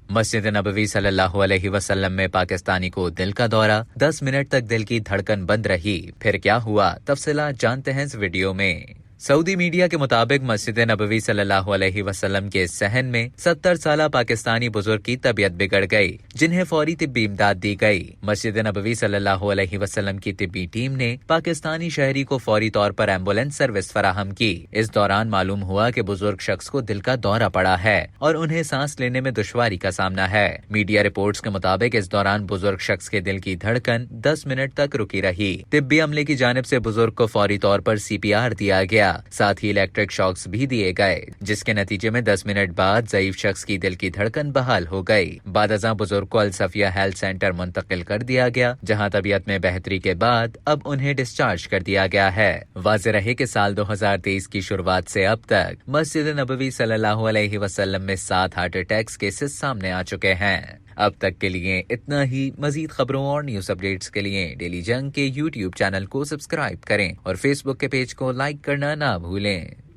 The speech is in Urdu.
مسجد نبوی صلی اللہ علیہ وسلم میں پاکستانی کو دل کا دورہ، 10 منٹ تک دل کی دھڑکن بند رہی، پھر کیا ہوا؟ تفصیلات جانتے ہیں اس ویڈیو میں۔ سعودی میڈیا کے مطابق مسجد نبوی صلی اللہ علیہ وسلم کے صحن میں 70 سالہ پاکستانی بزرگ کی طبیعت بگڑ گئی، جنہیں فوری طبی امداد دی گئی۔ مسجد نبوی صلی اللہ علیہ وسلم کی طبی ٹیم نے پاکستانی شہری کو فوری طور پر ایمبولینس سروس فراہم کی۔ اس دوران معلوم ہوا کہ بزرگ شخص کو دل کا دورہ پڑا ہے اور انہیں سانس لینے میں دشواری کا سامنا ہے۔ میڈیا رپورٹس کے مطابق اس دوران بزرگ شخص کے دل کی دھڑکن 10 منٹ تک رکی رہی۔ طبی عملے کی جانب سے بزرگ کو فوری طور پر CPR دیا گیا، ساتھ ہی الیکٹرک شاکس بھی دیے گئے، جس کے نتیجے میں 10 منٹ بعد ضعیف شخص کی دل کی دھڑکن بحال ہو گئی۔ بعد ازاں بزرگ کو الصفیہ ہیلتھ سینٹر منتقل کر دیا گیا، جہاں طبیعت میں بہتری کے بعد اب انہیں ڈسچارج کر دیا گیا ہے۔ واضح رہے کہ سال 2023 کی شروعات سے اب تک مسجد نبوی صلی اللہ علیہ وسلم میں 7 ہارٹ اٹیکس کیسز سامنے آ چکے ہیں۔ اب تک کے لیے اتنا ہی۔ مزید خبروں اور نیوز اپڈیٹس کے لیے ڈیلی جنگ کے YouTube چینل کو سبسکرائب کریں اور فیس بک کے پیج کو لائک کرنا نہ بھولیں۔